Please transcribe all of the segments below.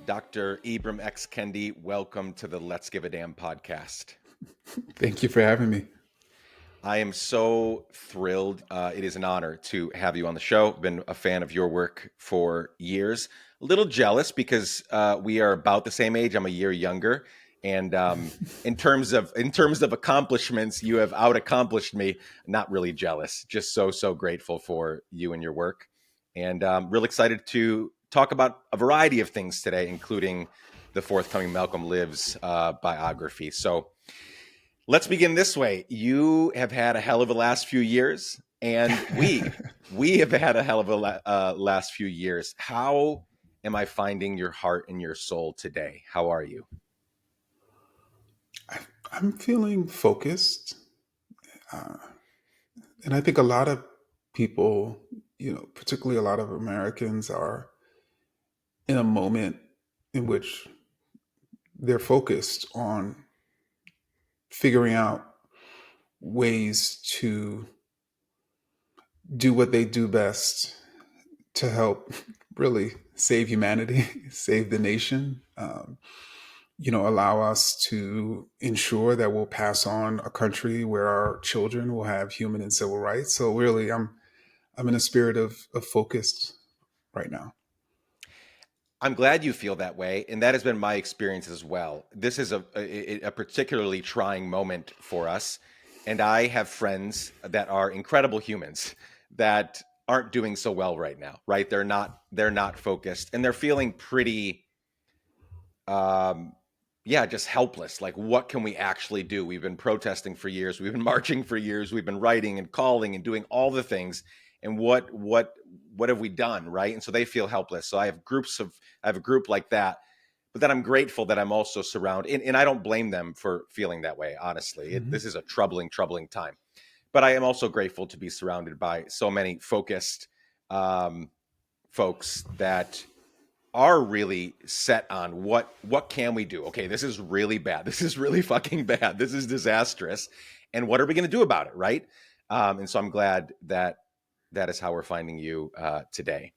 Dr. Ibram X. Kendi, welcome to the Let's Give a Damn podcast. Thank you for having me. I am so thrilled. It is an honor to have you on the show. Been a fan of your work for years. A little jealous because we are about the same age. I'm a year younger, and in terms of accomplishments, you have out accomplished me. Not really jealous. Just so grateful for you and your work, and real excited to talk about a variety of things today, including the forthcoming Malcolm Lives biography. So. Let's begin this way. You have had a hell of a last few years, and we have had a hell of a last few years. How am I finding your heart and your soul today? How are you? I'm feeling focused, uh, and I think a lot of people, particularly a lot of Americans, are in a moment in which they're focused on figuring out ways to do what they do best to help really save humanity, save the nation. Allow us to ensure that we'll pass on a country where our children will have human and civil rights. So really, I'm in a spirit of focus right now. I'm glad you feel that way, and that has been my experience as well. This is a particularly trying moment for us, and I have friends that are incredible humans that aren't doing so well right now. Right? They're not focused, and they're feeling pretty um, yeah, just helpless. Like, what can we actually do? We've been protesting for years. We've been marching for years. We've been writing and calling and doing all the things. And what have we done, right? And so they feel helpless. So I have a group like that. But then I'm grateful that I'm also surrounded, and I don't blame them for feeling that way. Honestly, Hmm. this is a troubling time. But I am also grateful to be surrounded by so many focused um, folks that are really set on what can we do. Okay, this is really bad. This is really fucking bad. This is disastrous. And what are we going to do about it, right? And so I'm glad that that is how we're finding you today.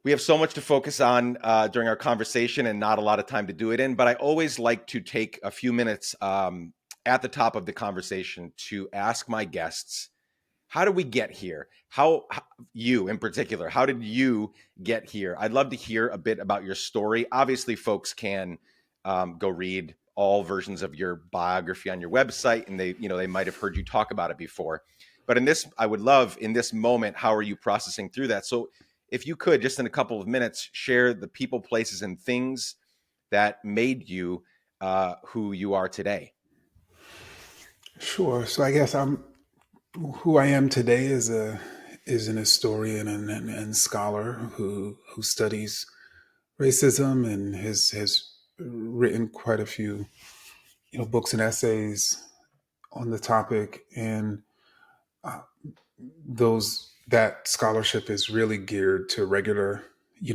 We have so much to focus on during our conversation and not a lot of time to do it in, but I always like to take a few minutes at the top of the conversation to ask my guests, how did we get here? How you in particular, how did you get here? I'd love to hear a bit about your story. Obviously, folks can go read all versions of your biography on your website, and they might have heard you talk about it before. But in this, I would love in this moment, how are you processing through that? So, if you could, just in a couple of minutes, share the people, places, and things that made you who you are today. Sure. So I guess I'm who I am today is an historian and scholar who studies racism and has written quite a few books and essays on the topic. And uh, those that scholarship is really geared to regular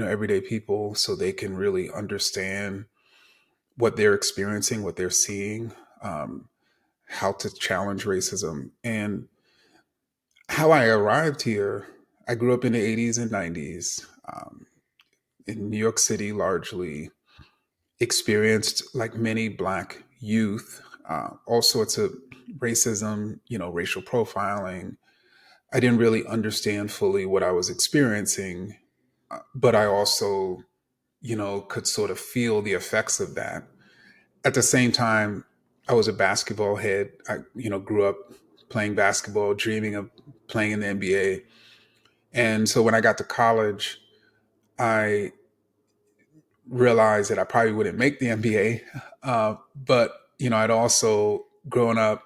everyday people so they can really understand what they're experiencing, what they're seeing, how to challenge racism. And how I arrived here, I grew up in the 80s and 90s, in New York City, largely experienced, like many Black youth, all sorts of racism, racial profiling. I didn't really understand fully what I was experiencing, but I also, could sort of feel the effects of that. At the same time, I was a basketball head. I, grew up playing basketball, dreaming of playing in the NBA. And so when I got to college, I realized that I probably wouldn't make the NBA. But, I'd also grown up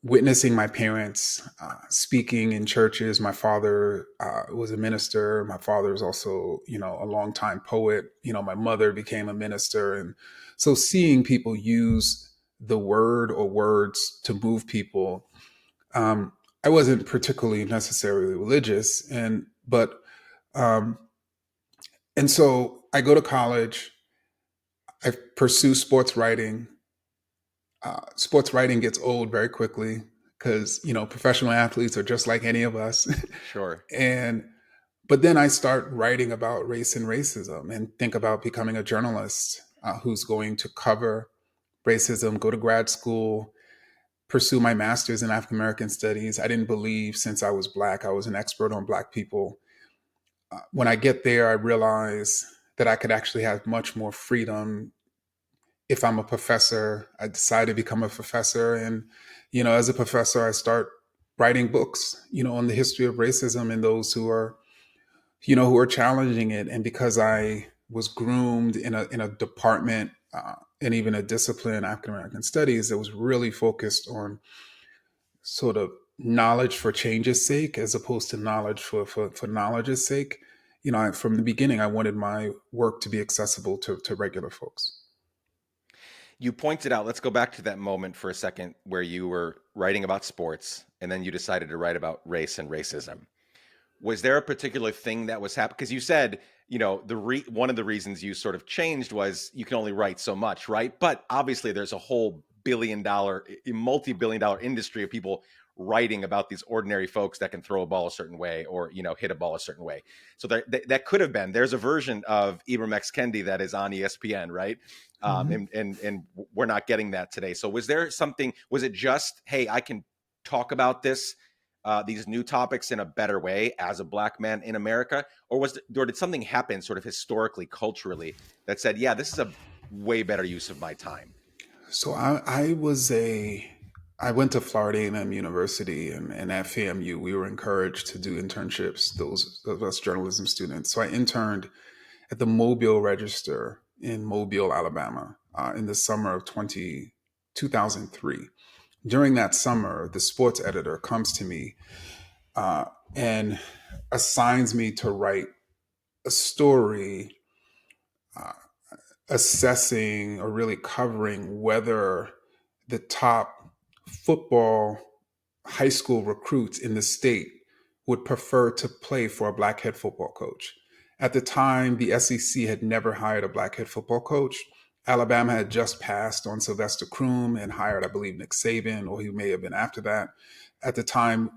witnessing my parents speaking in churches. My father was a minister. My father was also, a longtime poet. My mother became a minister. And so seeing people use the word or words to move people, um, I wasn't particularly necessarily religious. Um, and so I go to college. I pursue sports writing. Sports writing gets old very quickly because professional athletes are just like any of us. Sure. And But then I start writing about race and racism and think about becoming a journalist who's going to cover racism, go to grad school, pursue my master's in African American studies. I didn't believe since I was Black, I was an expert on Black people. When I get there, I realize that I could actually have much more freedom if I'm a professor. I decide to become a professor. And, as a professor, I start writing books, on the history of racism and those who are challenging it. And because I was groomed in a department and even a discipline, African American studies, that was really focused on sort of knowledge for change's sake as opposed to knowledge for knowledge's sake. From the beginning, I wanted my work to be accessible to regular folks. You pointed out, let's go back to that moment for a second where you were writing about sports and then you decided to write about race and racism. Was there a particular thing that was happening? Because you said, one of the reasons you sort of changed was you can only write so much, right? But obviously there's a whole multi-billion dollar industry of people writing about these ordinary folks that can throw a ball a certain way or, hit a ball a certain way. So that could have been, there's a version of Ibram X Kendi that is on ESPN, right? Mhm. And we're not getting that today. So was it just, hey, I can talk about these new topics in a better way as a Black man in America? Or did something happen sort of historically, culturally that said, yeah, this is a way better use of my time? So I went to Florida A&M University, and at FAMU we were encouraged to do internships. Those of us journalism students. So I interned at the Mobile Register in Mobile, Alabama, in the summer of 2003. During that summer, the sports editor comes to me uh, and assigns me to write a story uh, assessing or really covering whether the top football high school recruits in the state would prefer to play for a black head football coach. At the time, the SEC had never hired a black head football coach. Alabama had just passed on Sylvester Croom and hired, I believe, Nick Saban, or he may have been after that. At the time,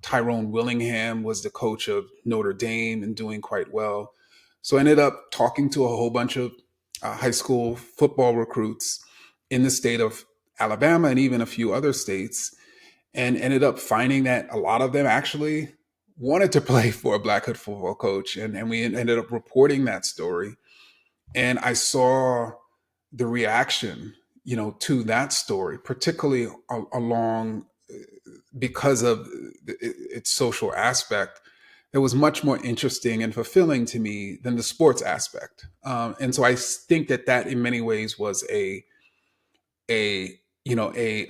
Tyrone Willingham was the coach of Notre Dame and doing quite well. So I ended up talking to a whole bunch of high school football recruits in the state of Alabama and even a few other states, and ended up finding that a lot of them actually wanted to play for a black hood football coach. And we ended up reporting that story. And I saw the reaction, to that story, particularly along because of its social aspect, that was much more interesting and fulfilling to me than the sports aspect. And so I think that in many ways was a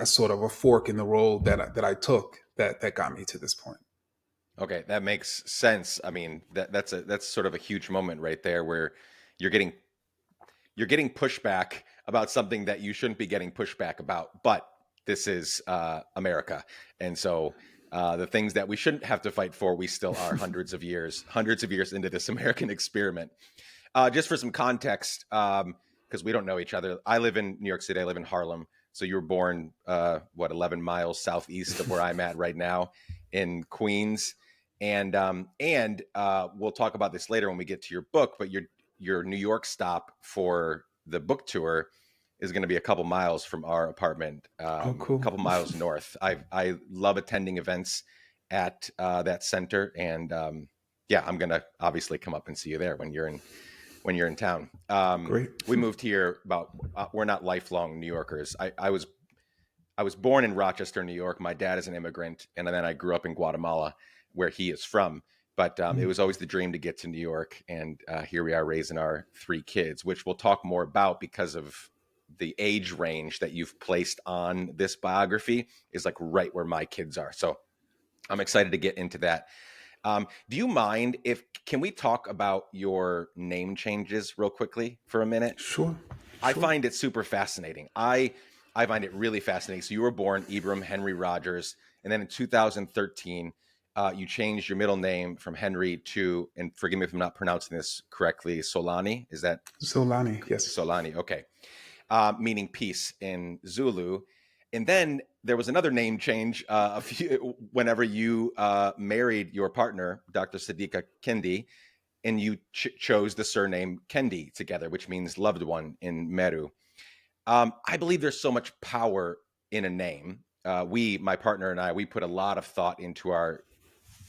sort of a fork in the road that I took that got me to this point. Okay, that makes sense. I mean, that's sort of a huge moment right there where you're getting you're getting pushback about something that you shouldn't be getting pushback about. But this is America, and so the things that we shouldn't have to fight for, we still are hundreds of years into this American experiment. Just for some context, because we don't know each other. I live in New York City. I live in Harlem. So you were born, 11 miles southeast of where I'm at right now in Queens. And we'll talk about this later when we get to your book. But your New York stop for the book tour is going to be a couple miles from our apartment, Oh, a cool. couple miles north. I love attending events at that center, and yeah, I'm going to obviously come up and see you there when you're in town. Great. We moved here about. We're not lifelong New Yorkers. I was born in Rochester, New York. My dad is an immigrant, and then I grew up in Guatemala, where he is from. But it Mm. was always the dream to get to New York, and here we are raising our three kids, which we'll talk more about because of the age range that you've placed on this biography is like right where my kids are. So I'm excited to get into that. Do you mind if can we talk about your name changes real quickly for a minute? Sure. I Sure. find it super fascinating. I find it really fascinating. So you were born Ibram Henry Rogers, and then in 2013, you changed your middle name from Henry to, and forgive me if I'm not pronouncing this correctly, Solani. Is that Solani, yes. Solani? Okay, meaning peace in Zulu. And then there was another name change whenever you married your partner, Dr. Sadiqa Kendi, and you chose the surname Kendi together, which means loved one in Meru. I believe there's so much power in a name. My partner and I, we put a lot of thought into our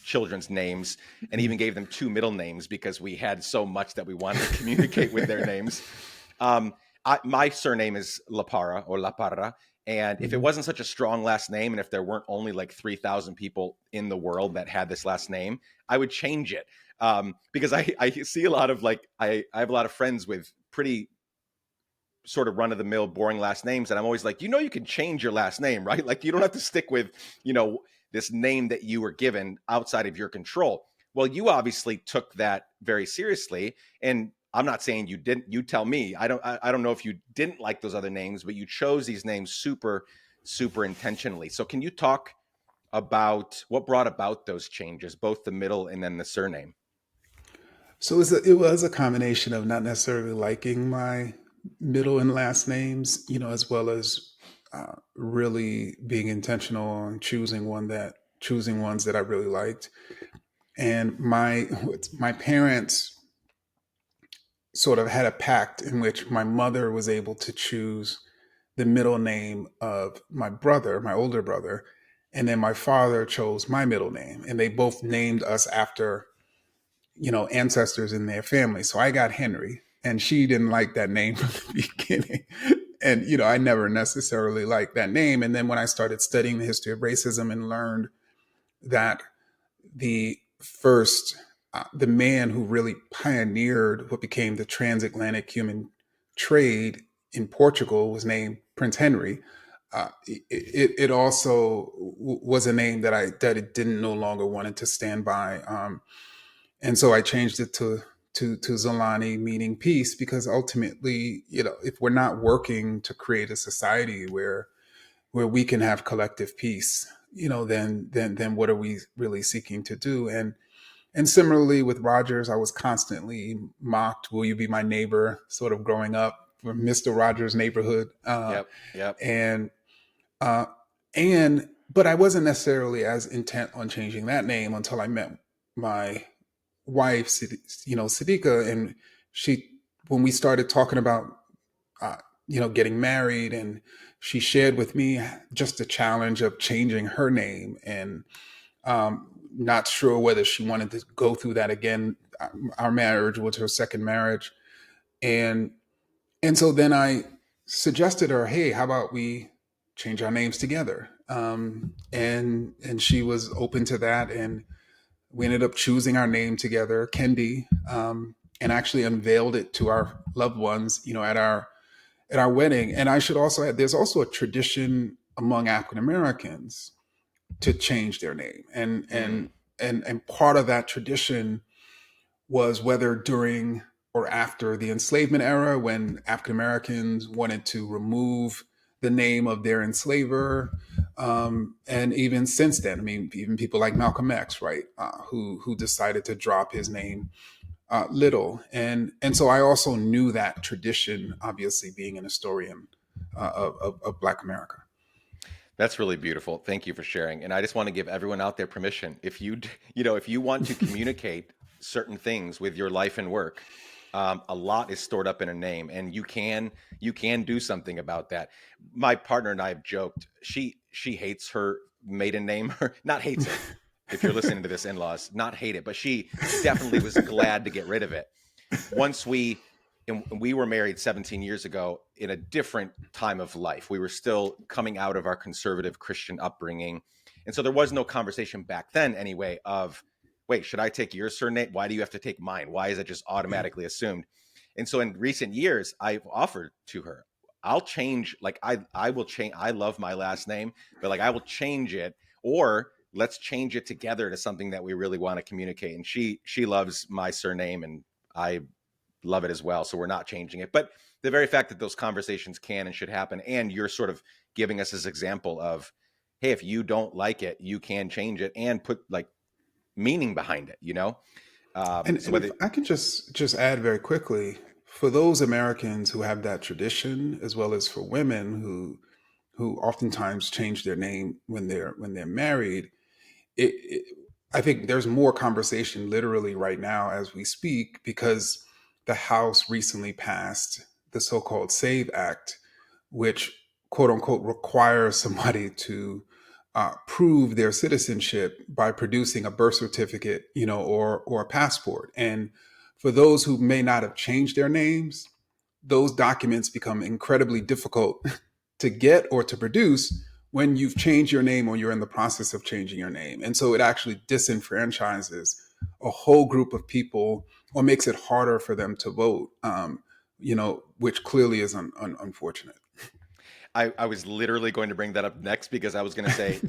children's names and even gave them two middle names because we had so much that we wanted to communicate with their names. My surname is LAPARRA or LAPARRA. And if it Mhm. wasn't such a strong last name, and if there weren't only like 3,000 people in the world that had this last name, I would change it. Because I see a lot of I have a lot of friends with pretty sort of run of the mill, boring last names. And I'm always like, you can change your last name, right? Like, you don't have to stick with, this name that you were given outside of your control. Well, you obviously took that very seriously. And I'm not saying you didn't. You tell me. I don't know if you didn't like those other names, but you chose these names super, super intentionally. So can you talk about what brought about those changes, both the middle and then the surname? It was a combination of not necessarily liking my middle and last names, as well as really being intentional on choosing ones that I really liked. And my parents sort of had a pact in which my mother was able to choose the middle name of my brother, my older brother, and then my father chose my middle name, and they both named us after ancestors in their family. So I got Henry, and she didn't like that name from the beginning. And I never necessarily liked that name. And then when I started studying the history of racism and learned that the first, the man who really pioneered what became the transatlantic human trade in Portugal was named Prince Henry. It also was a name that it didn't no longer wanted to stand by. And so I changed it to Zolani, meaning peace, because ultimately, if we're not working to create a society where we can have collective peace, then what are we really seeking to do? And similarly with Rogers, I was constantly mocked. Will you be my neighbor? Sort of growing up from Mister Rogers' neighborhood, Yep. Yep. and uh, and but I wasn't necessarily as intent on changing that name until I met my wife, Siddiqa, and she, when we started talking about, uh, getting married, and she shared with me just the challenge of changing her name, and not sure whether she wanted to go through that again. Our marriage was her second marriage, and so then I suggested her, hey, how about we change our names together? And she was open to that, and we ended up choosing our name together, Kendi, and actually unveiled it to our loved ones, at our wedding. And I should also add, there's also a tradition among African Americans to change their name, Mm. and part of that tradition was whether during or after the enslavement era, when African Americans wanted to remove the name of their enslaver, and even since then. I mean, even people like Malcolm X, right, who decided to drop his name, Little, and so I also knew that tradition, obviously being an historian of Black America. That's really beautiful. Thank you for sharing. And I just want to give everyone out there permission. If if you want to communicate certain things with your life and work, a lot is stored up in a name, and you can do something about that. My partner and I have joked. She hates her maiden name, or not hates it. If you're listening to this, in-laws, not hate it, but she definitely was glad to get rid of it once we were married 17 years ago in a different time of life. We were still coming out of our conservative Christian upbringing. And so there was no conversation back then, anyway, of, wait, should I take your surname? Why do you have to take mine? Why is it just Yeah. automatically assumed? And so in recent years, I've offered to her, I'll change, like, I will change. I love my last name, but like, I will change it, or let's change it together to something that we really want to communicate. And she loves my surname, and I love it as well. So we're not changing it. But the very fact that those conversations can and should happen, and you're sort of giving us this example of, hey, if you don't like it, you can change it and put like meaning behind it. So And if whether I can just add very quickly, for those Americans who have that tradition, as well as for women who who oftentimes change their name when they're married, it I think there's more conversation literally right now as we speak because the House recently passed the so-called SAVE Act, which quote unquote requires somebody to prove their citizenship by producing a birth certificate, or a passport. And for those who may not have changed their names, those documents become incredibly difficult to get or to produce when you've changed your name or you're in the process of changing your name. And so it actually disenfranchises a whole group of people or makes it harder for them to vote, which clearly is unfortunate. I was literally going to bring that up next because I was going to say,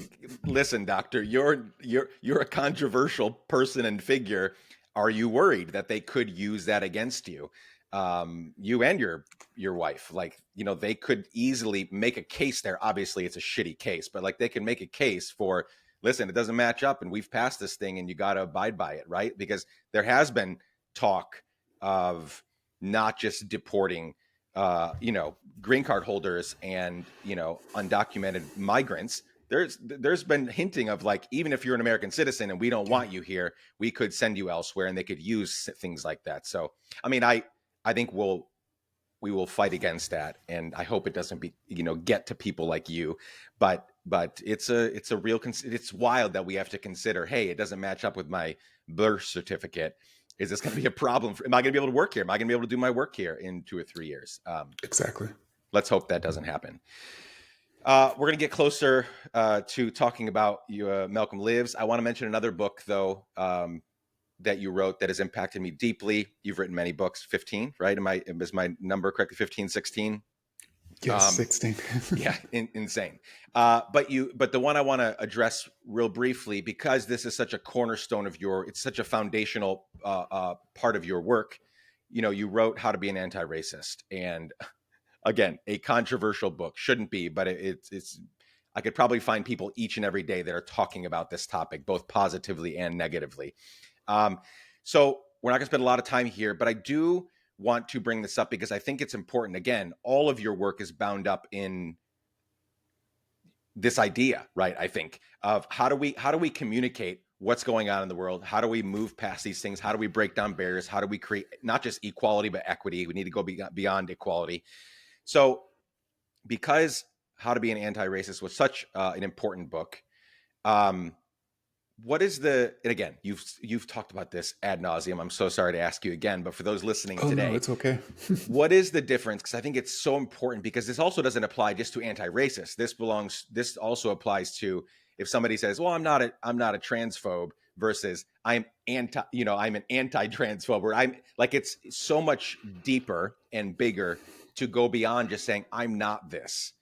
listen, doctor, you're a controversial person and figure. Are you worried that they could use that against you? You and your wife, like, they could easily make a case there. Obviously, it's a shitty case, but like they can make a case for, listen, it doesn't match up, and we've passed this thing, and you got to abide by it, right? Because there has been talk of not just deporting green card holders and undocumented migrants. There's been hinting of, like, even if you're an American citizen and we don't want you here, we could send you elsewhere, and they could use things like that. So I mean, I think we will fight against that, and I hope it doesn't get to people like you. But it's a real it's wild that we have to consider, hey, it doesn't match up with my birth certificate. Is this going to be a problem? Am I going to be able to work here? Am I going to be able to do my work here in 2 or 3 years? Exactly. Let's hope that doesn't happen. We're going to get closer to talking about Malcolm Lives. I want to mention another book, though, that you wrote that has impacted me deeply. You've written many books, 15, right? Is my number correct? 15, 16? Yes, 16. Yeah, insane. But the one I want to address real briefly, because this is such a cornerstone of it's such a foundational part of your work. You wrote How to Be an Anti-Racist, and again, a controversial book. Shouldn't be, but it's. I could probably find people each and every day that are talking about this topic, both positively and negatively. So we're not going to spend a lot of time here, but I do want to bring this up because I think it's important. Again, all of your work is bound up in this idea, right? I think of how do we communicate what's going on in the world? How do we move past these things? How do we break down barriers? How do we create not just equality, but equity? We need to go beyond equality. So because How to Be an Anti-Racist was such an important book, what is and again, you've talked about this ad nauseum. I'm so sorry to ask you again, but for those listening today, no, it's okay. what is the difference? Because I think it's so important, because this also doesn't apply just to anti-racist. This also applies to if somebody says, well, I'm not a transphobe, versus I'm an anti-transphobe, or I'm like, it's so much deeper and bigger to go beyond just saying I'm not this.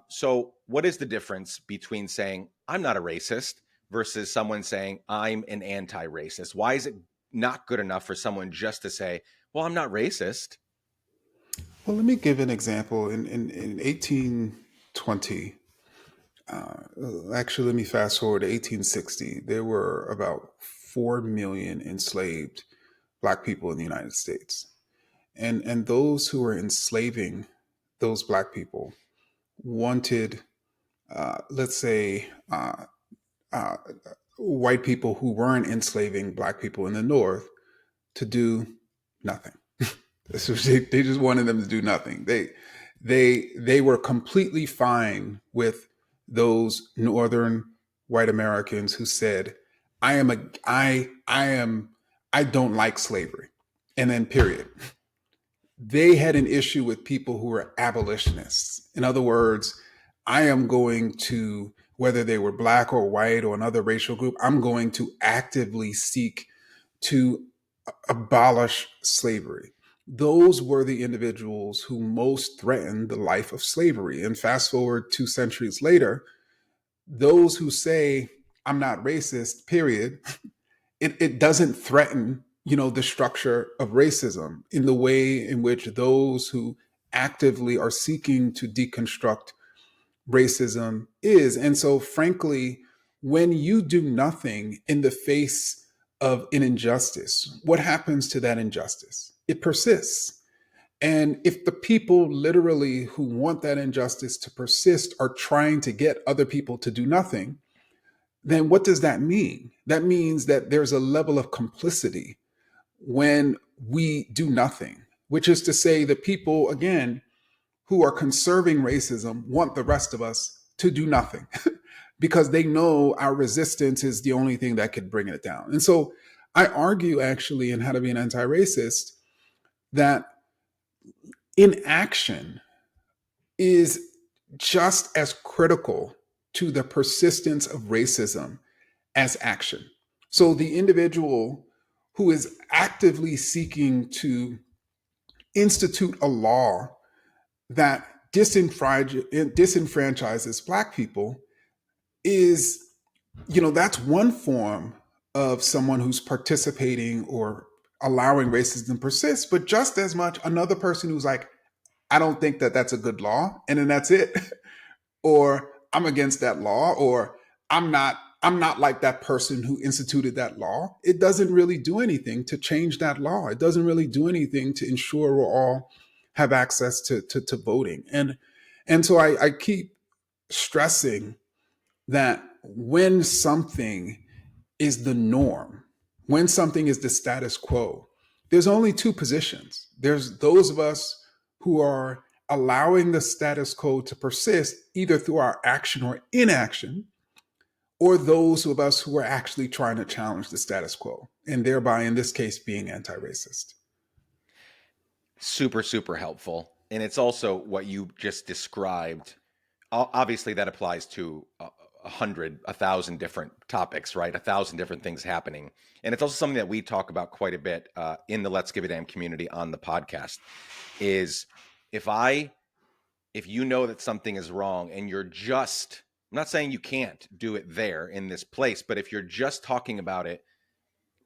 So what is the difference between saying I'm not a racist versus someone saying I'm an anti-racist? Why is it not good enough for someone just to say, well, I'm not racist? Well, let me give an example. In 1820, actually, let me fast forward to 1860. There were about 4 million enslaved Black people in the United States. And those who were enslaving those Black people wanted, let's say, uh, white people who weren't enslaving Black people in the North to do nothing. So they just wanted them to do nothing. They were completely fine with those Northern white Americans who said, I don't like slavery. And then period. They had an issue with people who were abolitionists. In other words, I am going to, whether they were Black or white or another racial group, I'm going to actively seek to abolish slavery. Those were the individuals who most threatened the life of slavery. And fast forward 2 centuries later, those who say, I'm not racist, period, it doesn't threaten, the structure of racism in the way in which those who actively are seeking to deconstruct racism is. And so, frankly, when you do nothing in the face of an injustice, what happens to that injustice? It persists. And if the people literally who want that injustice to persist are trying to get other people to do nothing, then what does that mean? That means that there's a level of complicity when we do nothing, which is to say, the people, again, who are conserving racism want the rest of us to do nothing because they know our resistance is the only thing that could bring it down. And so I argue, actually, in How to Be an Anti-Racist, that inaction is just as critical to the persistence of racism as action. So the individual who is actively seeking to institute a law that disenfranchises Black people is, that's one form of someone who's participating or allowing racism to persist, but just as much another person who's like, I don't think that that's a good law, and then that's it. Or I'm against that law, or I'm not like that person who instituted that law. It doesn't really do anything to change that law. It doesn't really do anything to ensure we'll all have access to voting. And so I keep stressing that when something is the norm, when something is the status quo, there's only two positions. There's those of us who are allowing the status quo to persist, either through our action or inaction, or those of us who are actually trying to challenge the status quo, and thereby, in this case, being anti-racist. Super, super helpful. And it's also what you just described. Obviously, that applies to 100, 1,000 different topics, right? 1,000 different things happening. And it's also something that we talk about quite a bit in the Let's Give a Damn community on the podcast is if you know that something is wrong and I'm not saying you can't do it there in this place, but if you're just talking about it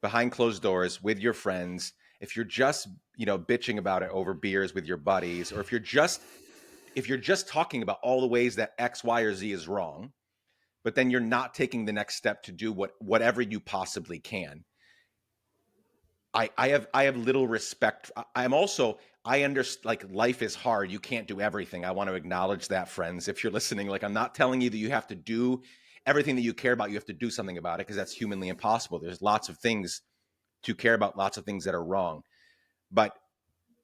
behind closed doors with your friends, if you're just, bitching about it over beers with your buddies, or if you're just talking about all the ways that X, Y, or Z is wrong, but then you're not taking the next step to do whatever you possibly can. I have little respect. I understand, like, life is hard. You can't do everything. I want to acknowledge that, friends. If you're listening, like, I'm not telling you that you have to do everything that you care about. You have to do something about it because that's humanly impossible. There's lots of things to care about, lots of things that are wrong. But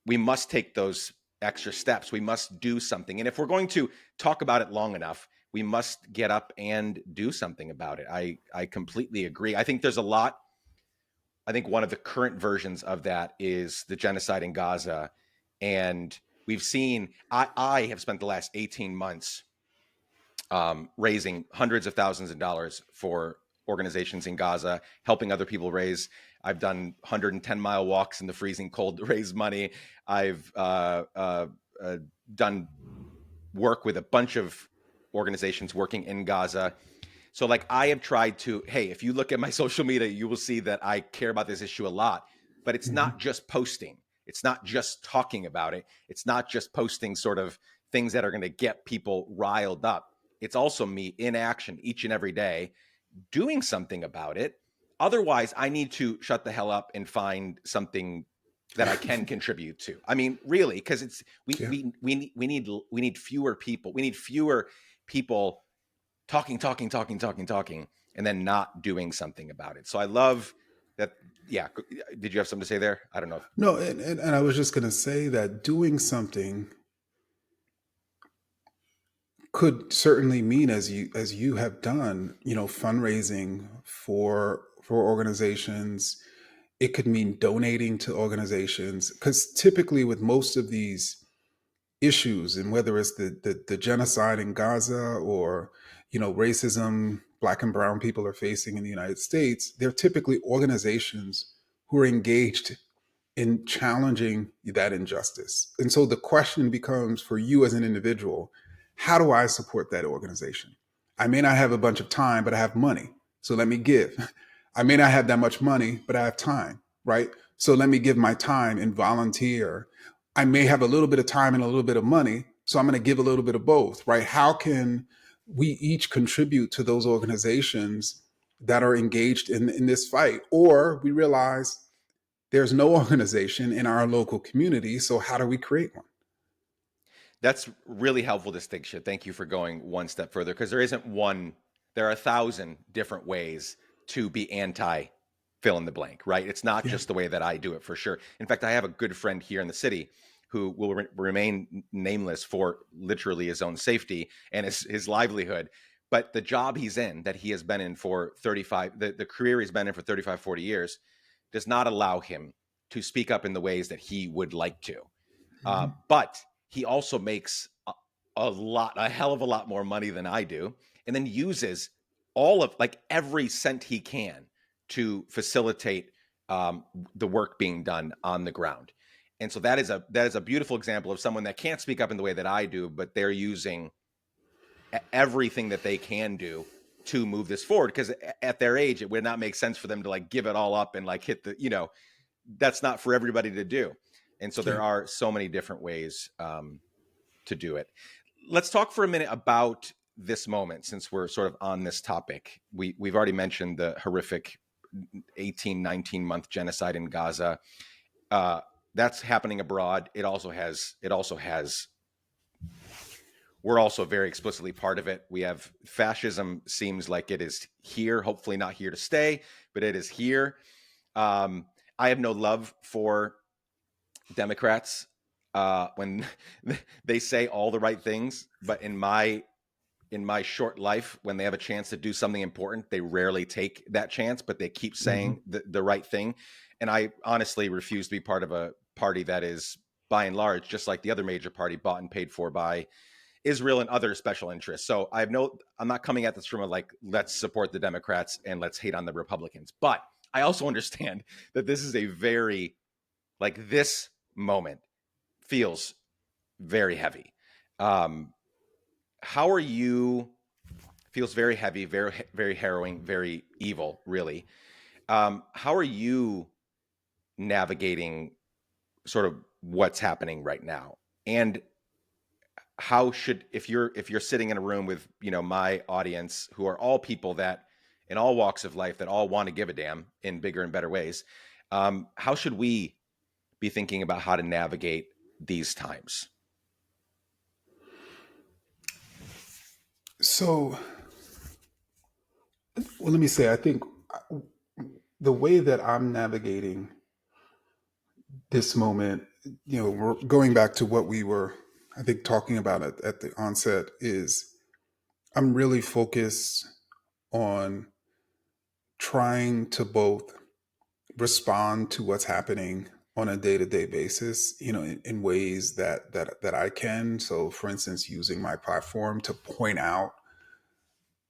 we must take those extra steps. We must do something. And if we're going to talk about it long enough, we must get up and do something about it. I completely agree. I think there's a lot. I think one of the current versions of that is the genocide in Gaza. And we've seen, I have spent the last 18 months raising hundreds of thousands of dollars for organizations in Gaza, helping other people raise. I've done 110-mile walks in the freezing cold to raise money. I've done work with a bunch of organizations working in Gaza. So, like, I have tried to, hey, if you look at my social media, you will see that I care about this issue a lot, but it's not just posting. It's not just talking about it. It's not just posting sort of things that are going to get people riled up. It's also me in action each and every day doing something about it. Otherwise, I need to shut the hell up and find something that I can contribute to. I mean, really, because we need fewer people. We need fewer people talking, and then not doing something about it. So I love that. Yeah. Did you have something to say there? I don't know. No, and I was just going to say that doing something could certainly mean, as you have done, fundraising for organizations. It could mean donating to organizations, because typically with most of these issues, and whether it's the genocide in Gaza, or racism Black and brown people are facing in the United States, they're typically organizations who are engaged in challenging that injustice. And so the question becomes, for you as an individual, how do I support that organization? I may not have a bunch of time, but I have money. So let me give. I may not have that much money, but I have time, right? So let me give my time and volunteer. I may have a little bit of time and a little bit of money, so I'm going to give a little bit of both, right? How can we each contribute to those organizations that are engaged in this fight? Or we realize There's no organization in our local community, so how do we create one? That's really helpful distinction. Thank you for going one step further, because there isn't one, there are 1,000 different ways to be anti fill in the blank, right? It's not Yeah. just the way that I do it, for sure. In fact, I have a good friend here in the city who will remain nameless for literally his own safety and his livelihood. But the job he's in, that he has been in for 35, the career he's been in for 35, 40 years, does not allow him to speak up in the ways that he would like to. Mhm. But he also makes a hell of a lot more money than I do, and then uses all of, like, every cent he can to facilitate the work being done on the ground. And so that is a beautiful example of someone that can't speak up in the way that I do, but they're using everything that they can do to move this forward. Because at their age, it would not make sense for them to like give it all up and like hit the, that's not for everybody to do. And so Yeah. there are so many different ways to do it. Let's talk for a minute about this moment, since we're sort of on this topic. We've already mentioned the horrific 18, 19-month genocide in Gaza. Uh, that's happening abroad. It also has we're also very explicitly part of it. We have fascism, seems like it is here, hopefully not here to stay, but it is here. Um, I have no love for Democrats when they say all the right things, but in my short life, when they have a chance to do something important, they rarely take that chance, but they keep Mhm. saying the right thing. And I honestly refuse to be part of a party that is, by and large, just like the other major party, bought and paid for by Israel and other special interests. So I'm not coming at this from a like, let's support the Democrats and let's hate on the Republicans. But I also understand that this is a very, like, this moment feels very heavy. Um, how are you? Feels very heavy, very very harrowing, very evil, really. How are you navigating sort of what's happening right now? And how should, if you're sitting in a room with my audience, who are all people that in all walks of life, that all want to give a damn in bigger and better ways, how should we be thinking about how to navigate these times? So, well, let me say, I think the way that I'm navigating this moment, we're going back to what we were, I think, talking about at the onset, is I'm really focused on trying to both respond to what's happening on a day-to-day basis, in ways that I can. So, for instance, using my platform to point out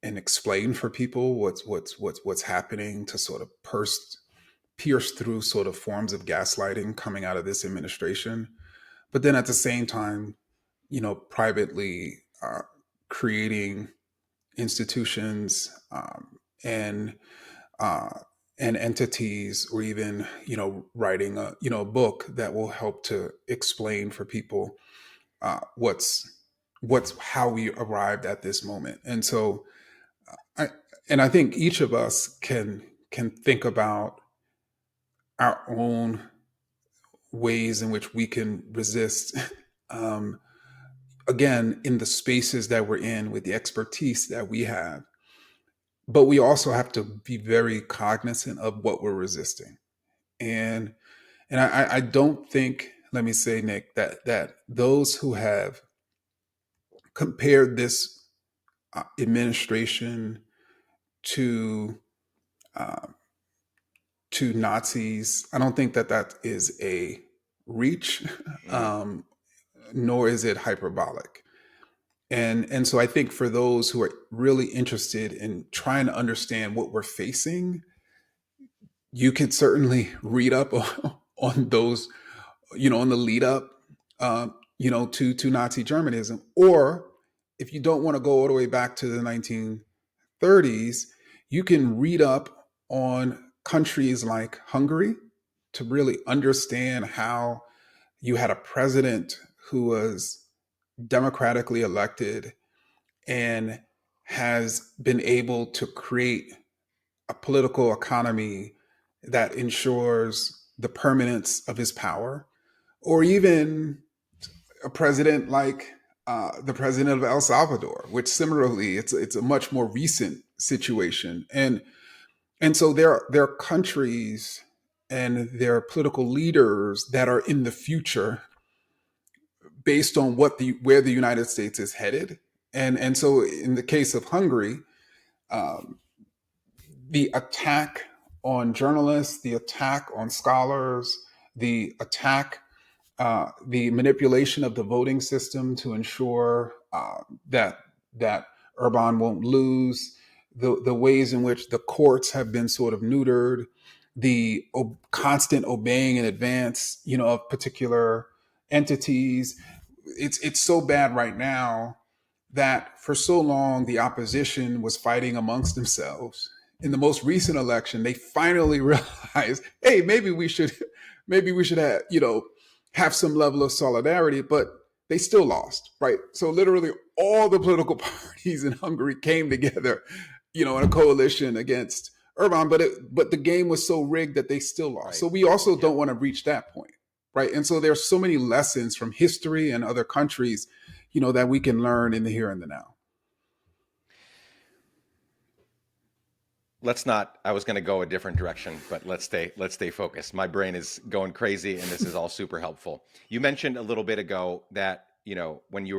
and explain for people what's happening, to sort of pierce through sort of forms of gaslighting coming out of this administration. But then at the same time, privately creating institutions, and uh, and entities, or even writing a book that will help to explain for people what's how we arrived at this moment. And so I and I think each of us can think about our own ways in which we can resist. um, Again, in the spaces that we're in, with the expertise that we have, but we also have to be very cognizant of what we're resisting. And and I don't think, let me say, Nick, that those who have compared this administration to uh, to Nazis, I don't think that is a reach, Mm. um, nor is it hyperbolic. And so I think for those who are really interested in trying to understand what we're facing, you can certainly read up on those, on the lead up, to Nazi Germanism. Or if you don't want to go all the way back to the 1930s, you can read up on countries like Hungary to really understand how you had a president who was democratically elected and has been able to create a political economy that ensures the permanence of his power, or even a president like the president of El Salvador, which similarly it's a much more recent situation, and so there are countries and there are political leaders that are in the future based on what the where the United States is headed, and so in the case of Hungary, um, the attack on journalists, the attack on scholars, the attack the manipulation of the voting system to ensure that Urban won't lose, the ways in which the courts have been sort of neutered, the constant obeying in advance, of particular entities. It's so bad right now that for so long the opposition was fighting amongst themselves. In the most recent election, they finally realized, hey, maybe we should have some level of solidarity, but they still lost, right? So literally all the political parties in Hungary came together, in a coalition against Urban, but the game was so rigged that they still lost. Right. So we also don't want to reach that point, right? And so there's so many lessons from history and other countries, that we can learn in the here and the now. Let's not, I was going to go a different direction, but let's stay focused. My brain is going crazy and this is all super helpful. You mentioned a little bit ago that, when you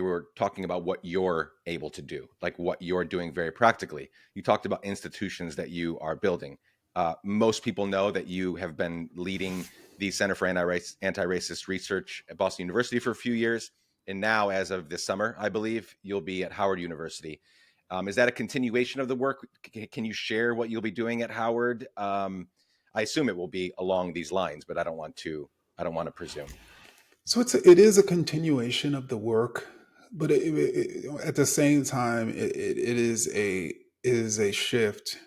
were talking about what you're able to do, like what you're doing very practically, you talked about institutions that you are building. Most people know that you have been leading the Center for Anti-Racist Research at Boston University for a few years. And now, as of this summer, I believe, you'll be at Howard University. Is that a continuation of the work? Can you share what you'll be doing at Howard? I assume it will be along these lines, but I don't want to presume. So it is a continuation of the work, but at the same time, it is a shift,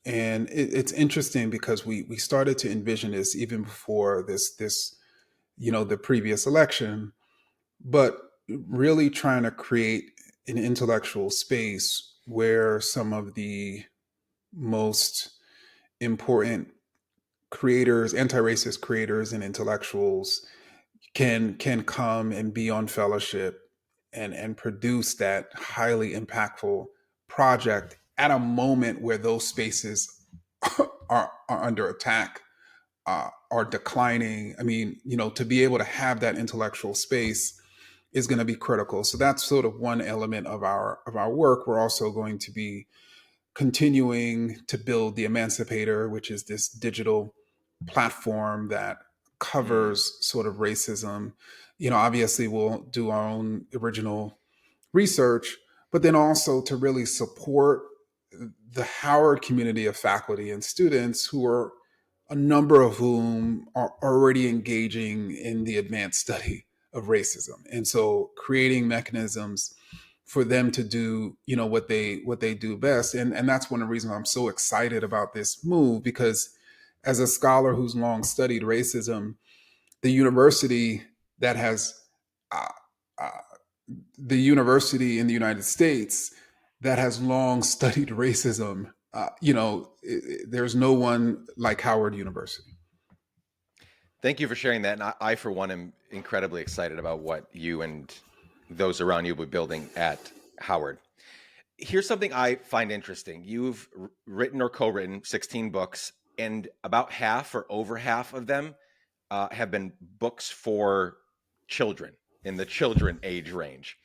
and it's interesting because we started to envision this even before this the previous election, but really trying to create an intellectual space where some of the most important creators, anti-racist creators and intellectuals can come and be on fellowship and produce that highly impactful project at a moment where those spaces are under attack, are declining. I mean, to be able to have that intellectual space is going to be critical. So that's sort of one element of our work. We're also going to be continuing to build the Emancipator, which is this digital platform that covers sort of racism. Obviously we'll do our own original research, but then also to really support the Howard community of faculty and students, who are a number of whom are already engaging in the advanced study of racism. And so creating mechanisms for them to do, what they do best. And that's one of the reasons I'm so excited about this move, because as a scholar who's long studied racism, the university that has uh, uh, the university in the United States that has long studied racism, there's no one like Howard University. Thank you for sharing that. And I, for one, am incredibly excited about what you and those around you will be building at Howard. Here's something I find interesting. You've written or co-written 16 books, and about half or over half of them have been books for children, in the children age range,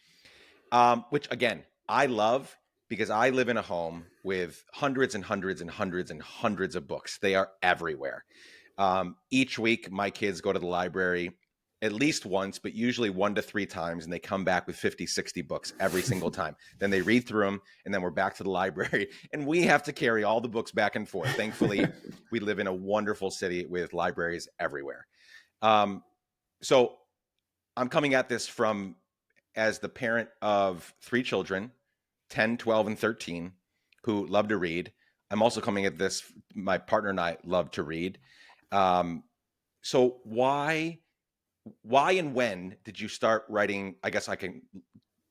which again, I love, because I live in a home with hundreds and hundreds and hundreds and hundreds of books. They are everywhere. Each week, my kids go to the library at least once, but usually 1 to 3 times, and they come back with 50, 60 books every single time. Then they read through them, and then we're back to the library, and we have to carry all the books back and forth. Thankfully, we live in a wonderful city with libraries everywhere. So I'm coming at this from, as the parent of 3 children, 10, 12, and 13, who love to read. I'm also coming at this, my partner and I love to read. So why and when did you start writing? I guess I can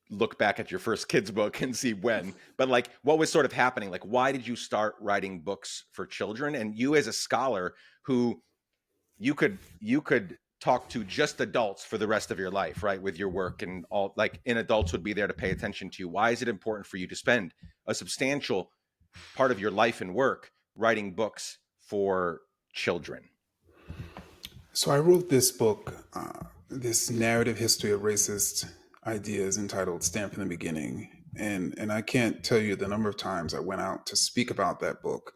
look back at your first kid's book and see when, but like, what was sort of happening? Like, why did you start writing books for children? And you, as a scholar who you could talk to just adults for the rest of your life, right? With your work and all, like, and adults would be there to pay attention to you. Why is it important for you to spend a substantial part of your life and work writing books for children? So I wrote this book, this narrative history of racist ideas, entitled "Stamped from the Beginning," and I can't tell you the number of times I went out to speak about that book,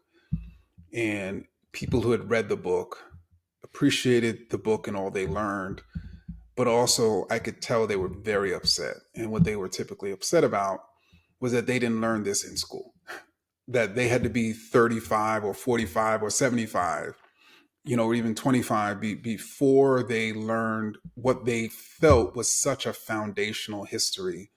and people who had read the book appreciated the book and all they learned, but also I could tell they were very upset. And what they were typically upset about was that they didn't learn this in school, that they had to be 35 or 45 or 75, or even 25 before they learned what they felt was such a foundational history.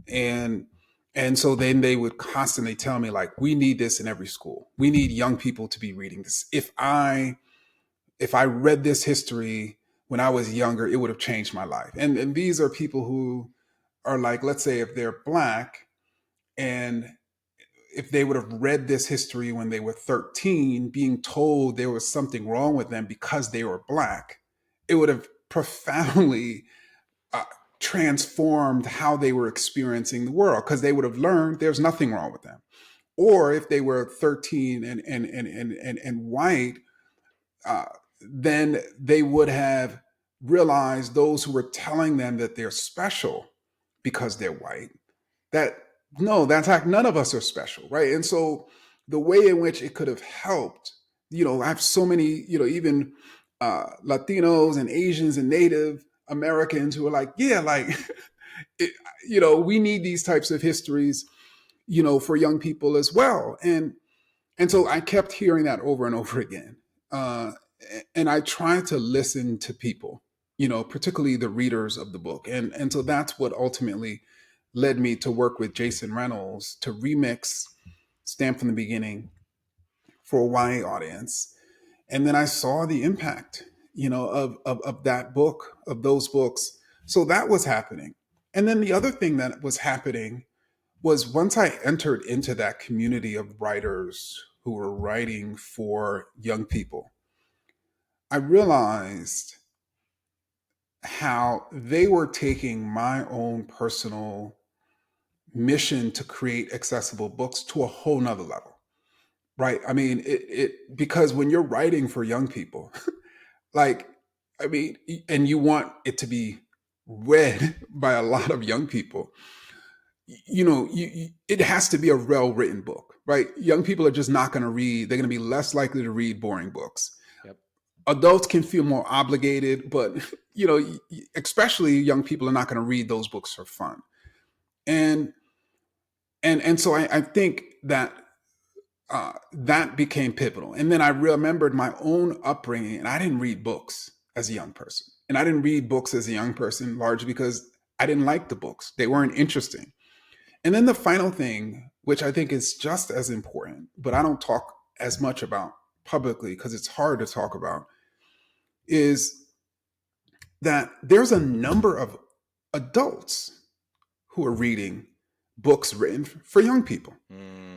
And and so then they would constantly tell me, like, we need this in every school. We need young people to be reading this. If I read this history when I was younger, it would have changed my life. And these are people who are, like, let's say if they're black, and if they would have read this history when they were 13, being told there was something wrong with them because they were black, it would have profoundly uh, transformed how they were experiencing the world, because they would have learned there's nothing wrong with them. Or if they were 13 and white, uh, then they would have realized those who were telling them that they're special because they're white, that no, that's like, none of us are special, right? And so the way in which it could have helped, I have so many, even Latinos and Asians and Native Americans who are like, yeah, like, it, we need these types of histories, for young people as well. And so I kept hearing that over and over again. Uh, and I tried to listen to people, particularly the readers of the book. And so that's what ultimately led me to work with Jason Reynolds to remix Stamped from the Beginning for a YA audience. And then I saw the impact, of that book, of those books. So that was happening. And then the other thing that was happening was, once I entered into that community of writers who were writing for young people, I realized how they were taking my own personal mission to create accessible books to a whole nother level. Right. I mean, it because when you're writing for young people, like, I mean, and you want it to be read by a lot of young people, it has to be a well-written book, right? Young people are just not going to read. They're going to be less likely to read boring books. Yep. Adults can feel more obligated, but especially young people are not going to read those books for fun. And so I think that that became pivotal. And then I remembered my own upbringing, and I didn't read books as a young person. And I didn't read books as a young person largely because I didn't like the books. They weren't interesting. And then the final thing, which I think is just as important, but I don't talk as much about publicly because it's hard to talk about, is that there's a number of adults who are reading books written for young people.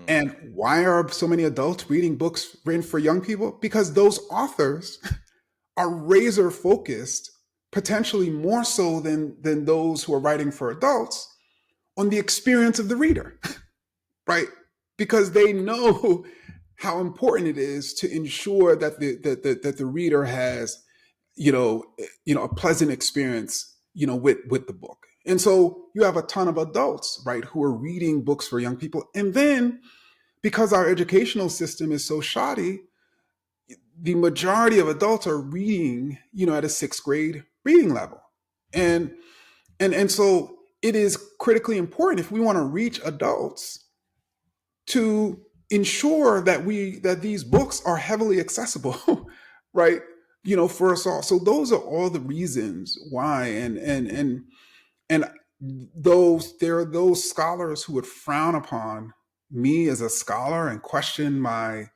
And why are so many adults reading books written for young people? Because those authors are razor focused, potentially more so than those who are writing for adults, on the experience of the reader, right? Because they know how important it is to ensure that the reader has, a pleasant experience, with the book. And so you have a ton of adults, right, who are reading books for young people. And then, because our educational system is so shoddy, the majority of adults are reading, at a sixth grade reading level. And so it is critically important, if we want to reach adults, to ensure that these books are heavily accessible, right? For us all. So those are all the reasons why. And there are those scholars who would frown upon me as a scholar and question my,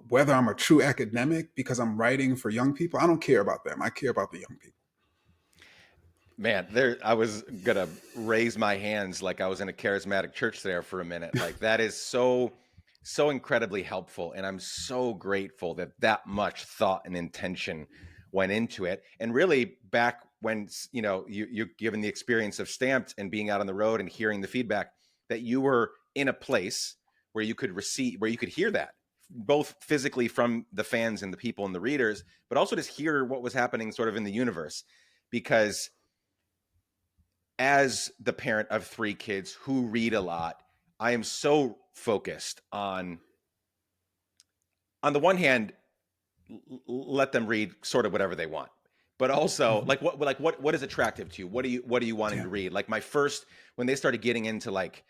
whether I'm a true academic because I'm writing for young people. I don't care about them. I care about the young people. Man, there I was gonna raise my hands like I was in a charismatic church there for a minute. Like, that is so so incredibly helpful. And I'm so grateful that that much thought and intention went into it. And really back when, you're given the experience of Stamped and being out on the road and hearing the feedback, that you were in a place where you could hear that both physically from the fans and the people and the readers, but also just hear what was happening sort of in the universe. Because as the parent of 3 kids who read a lot, I am so focused on the one hand, let them read sort of whatever they want, but also Mhm. what is attractive to you? What are you wanting Yeah. to read? Like when they started getting into like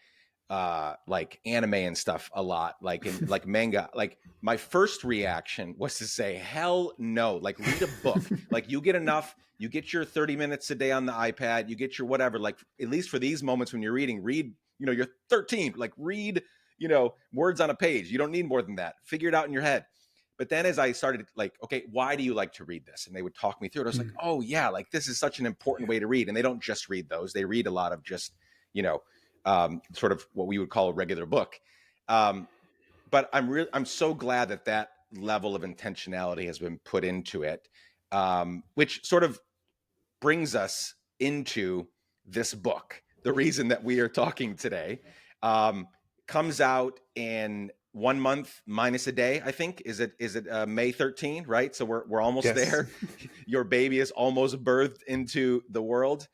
anime and stuff a lot, like in like manga, like my first reaction was to say, hell no, like read a book. Like you get enough, you get your 30 minutes a day on the iPad, you get your whatever, like at least for these moments when you're reading, read, you're 13, like read, words on a page. You don't need more than that. Figure it out in your head. But then as I started like, okay, why do you like to read this? And they would talk me through it. I was like, Mm. oh yeah, like this is such an important Yeah. way to read. And they don't just read those. They read a lot of just, you know, sort of what we would call a regular book. But I'm so glad that that level of intentionality has been put into it, which sort of brings us into this book. The reason that we are talking today um, comes out in 1 month minus a day. I think is it May 13, right? So we're almost Yes. there. Your baby is almost birthed into the world.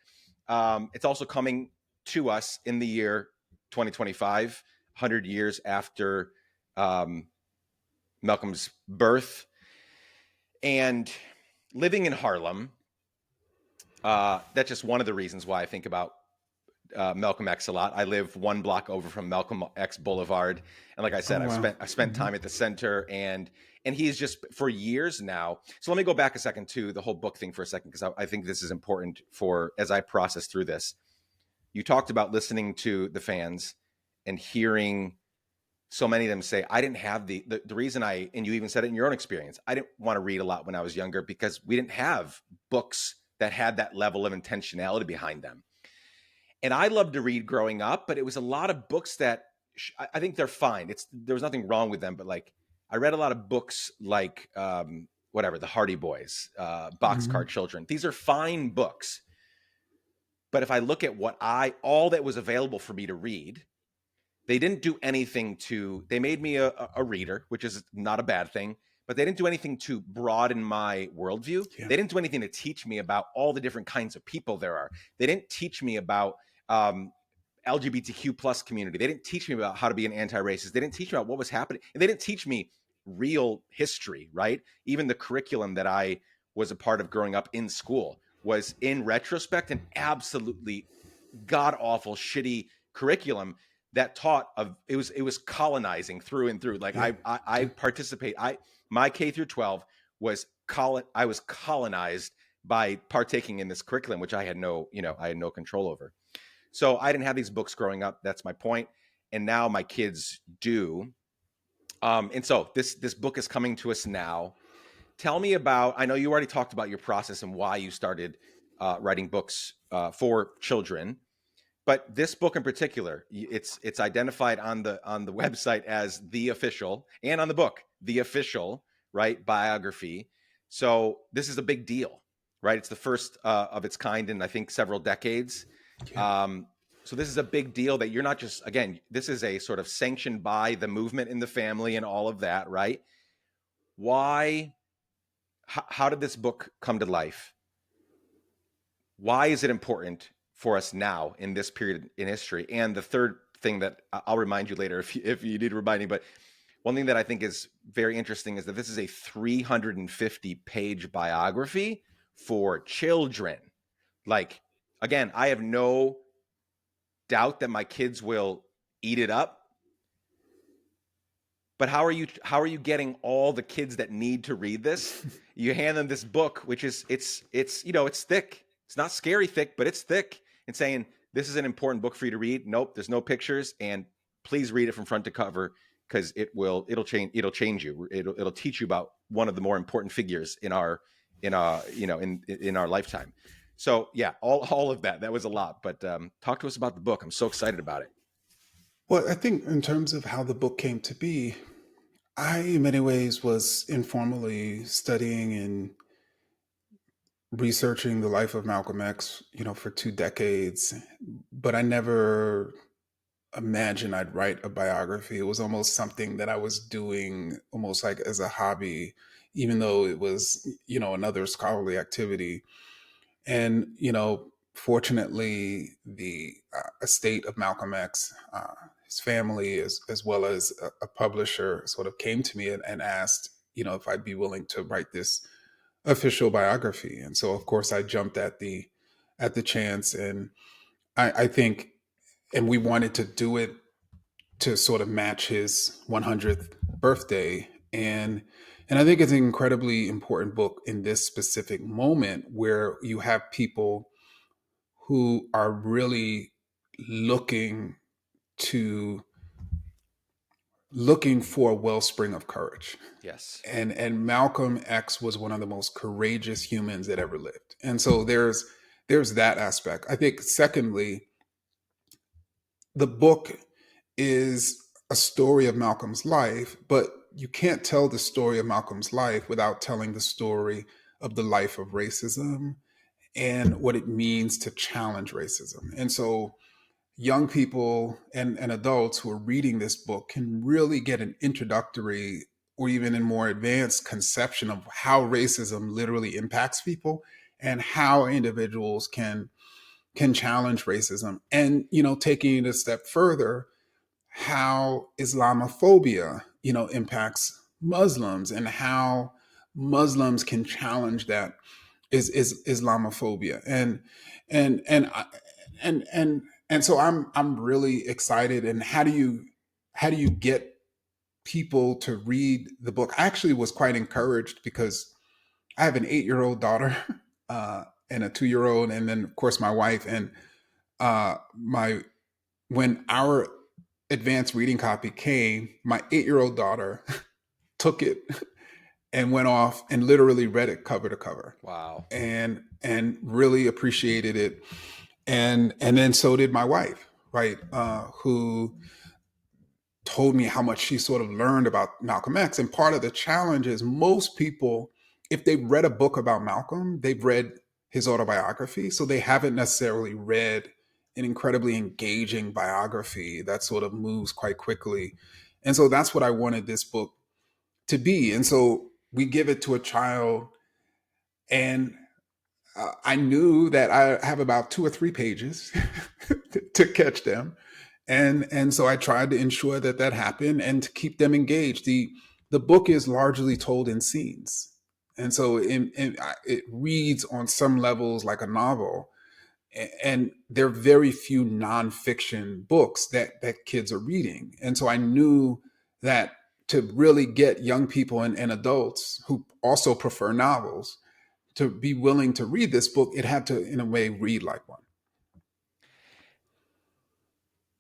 It's also coming to us in the year 2025, 100 years after um, Malcolm's birth. And living in Harlem, that's just one of the reasons why I think about Malcolm X a lot. I live 1 block over from Malcolm X Boulevard, and like I Oh said, wow. I spent Hmm. time at the center, and he's just for years now. So let me go back a second to the whole book thing for a second, because I think this is important for as I process through this. You talked about listening to the fans and hearing so many of them say, I didn't have the reason and you even said it in your own experience, I didn't want to read a lot when I was younger because we didn't have books that had that level of intentionality behind them. And I loved to read growing up, but it was a lot of books that I think they're fine. There was nothing wrong with them, but like I read a lot of books like whatever, the Hardy Boys, Hmm. Boxcar Children. These are fine books. But if I look at all that was available for me to read, they didn't do anything they made me a reader, which is not a bad thing, but they didn't do anything to broaden my worldview. Yeah. They didn't do anything to teach me about all the different kinds of people there are. They didn't teach me about um, LGBTQ plus community. They didn't teach me about how to be an anti-racist. They didn't teach me about what was happening. And they didn't teach me real history, right? Even the curriculum that I was a part of growing up in school was in retrospect an absolutely god awful shitty curriculum that taught of it was colonizing through and through. Like Yeah. I Yeah. participate. My K through 12 was I was colonized by partaking in this curriculum, which I had no control over. So I didn't have these books growing up. That's my point. And now my kids do. And so this book is coming to us now. Tell me about. I know you already talked about your process and why you started writing books for children, but this book in particular, it's identified on the website as the official, and on the book, the official, right, biography. So this is a big deal, right? It's the first of its kind in I think several decades. Yeah. Um, so this is a big deal that you're not just again. This is a sort of sanctioned by the movement in the family and all of that, right? Why? How did this book come to life? Why is it important for us now in this period in history? And the third thing that I'll remind you later if you need reminding, but one thing that I think is very interesting is that this is a 350-page biography for children. Like, again, I have no doubt that my kids will eat it up. But how are you getting all the kids that need to read this? You hand them this book, which is it's thick. It's not scary thick, but it's thick. And saying this is an important book for you to read. Nope, there's no pictures, and please read it from front to cover because it'll change you. It'll teach you about one of the more important figures in our lifetime. So yeah, all of that was a lot. But talk to us about the book. I'm so excited about it. Well, I think in terms of how the book came to be, I, in many ways, was informally studying and researching the life of Malcolm X, for 2 decades, but I never imagined I'd write a biography. It was almost something that I was doing almost like as a hobby, even though it was, another scholarly activity. And, fortunately, the estate of Malcolm X, his family, as well as a publisher, sort of came to me and asked, if I'd be willing to write this official biography. And so, of course, I jumped at the chance, and I think, and we wanted to do it to sort of match his 100th birthday. And I think it's an incredibly important book in this specific moment where you have people who are really looking to looking for a wellspring of courage. Yes. And Malcolm X was one of the most courageous humans that ever lived. And so there's that aspect. I think secondly, the book is a story of Malcolm's life, but you can't tell the story of Malcolm's life without telling the story of the life of racism and what it means to challenge racism. And so young people and adults who are reading this book can really get an introductory or even a more advanced conception of how racism literally impacts people and how individuals can challenge racism. And taking it a step further, how Islamophobia impacts Muslims and how Muslims can challenge that is Islamophobia. And so I'm really excited. And how do you get people to read the book? I actually was quite encouraged because I have an 8-year-old daughter and a 2-year-old, and then of course my wife. And my when our advanced reading copy came, my 8-year-old daughter took it and went off and literally read it cover to cover, Wow. and really appreciated it. And then so did my wife, right? Who told me how much she sort of learned about Malcolm X. And part of the challenge is most people, if they've read a book about Malcolm, they've read his autobiography. So they haven't necessarily read an incredibly engaging biography that sort of moves quite quickly. And so that's what I wanted this book to be. And so we give it to a child, and I knew that I have about 2 or 3 pages to catch them, and so I tried to ensure that that happened and to keep them engaged. The book is largely told in scenes, and so it reads on some levels like a novel. And there are very few nonfiction books that kids are reading, and so I knew that to really get young people and adults who also prefer novels to be willing to read this book, it had to, in a way, read like one.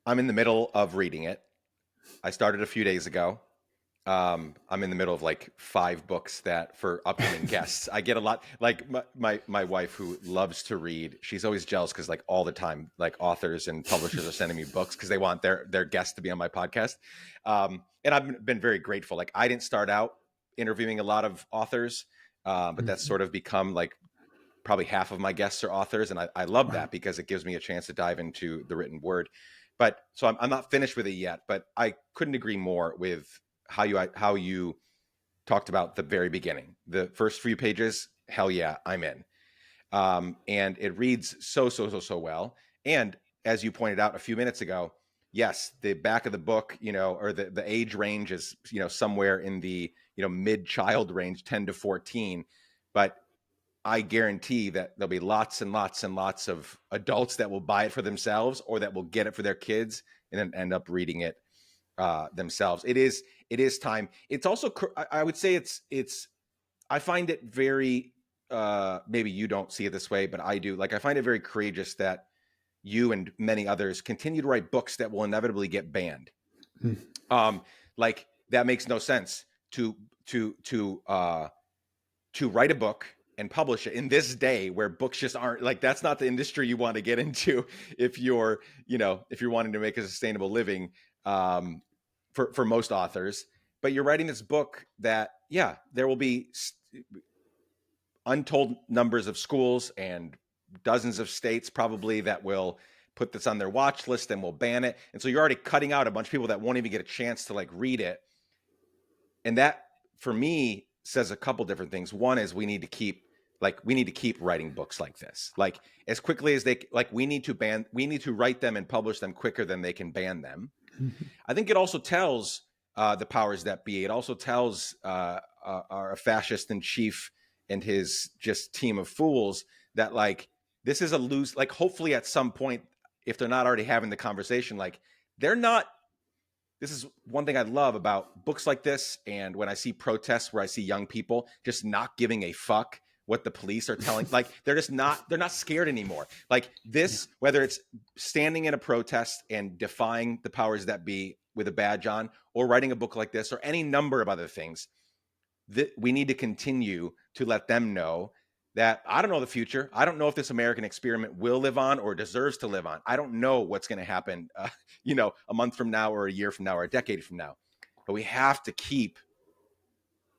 I'm in the middle of reading it. I started a few days ago. I'm in the middle of like 5 books that for upcoming guests. I get a lot like my wife who loves to read. She's always jealous because like all the time, like authors and publishers are sending me books because they want their guests to be on my podcast. And I've been very grateful. Like I didn't start out interviewing a lot of authors, but that's Mhm. sort of become like probably half of my guests are authors, and I love Wow. that because it gives me a chance to dive into the written word. But so I'm not finished with it yet, but I couldn't agree more with how you talked about the very beginning. The first few pages, hell yeah, I'm in. And it reads so well. And as you pointed out a few minutes ago, yes, the back of the book, or the age range is, somewhere in the, mid child range, 10 to 14. But I guarantee that there'll be lots and lots and lots of adults that will buy it for themselves or that will get it for their kids and then end up reading it themselves. It is time. It's also, I would say I find it very, maybe you don't see it this way, but I do. Like, I find it very courageous that you and many others continue to write books that will inevitably get banned. Mm. Like that makes no sense to, to, to, uh, to write a book and publish it in this day where books just aren't like that's not the industry you want to get into if you're wanting to make a sustainable living. um, for most authors. But you're writing this book that, yeah, there will be untold numbers of schools and dozens of states probably that will put this on their watch list and will ban it. And so you're already cutting out a bunch of people that won't even get a chance to like read it. And that for me says a couple different things. One is we need to keep writing books like this. Like as quickly as we need to write them and publish them quicker than they can ban them. I think it also tells the powers that be. It also tells our fascist in chief and his just team of fools that like this is a lose. Like hopefully at some point, if they're not already having the conversation, like they're not. This is one thing I love about books like this, and when I see protests where I see young people just not giving a fuck what the police are telling, like they're not scared anymore. Like this, whether it's standing in a protest and defying the powers that be with a badge on, or writing a book like this, or any number of other things, that we need to continue to let them know that I don't know the future. I don't know if this American experiment will live on or deserves to live on. I don't know what's going to happen, a month from now or a year from now or a decade from now. But we have to keep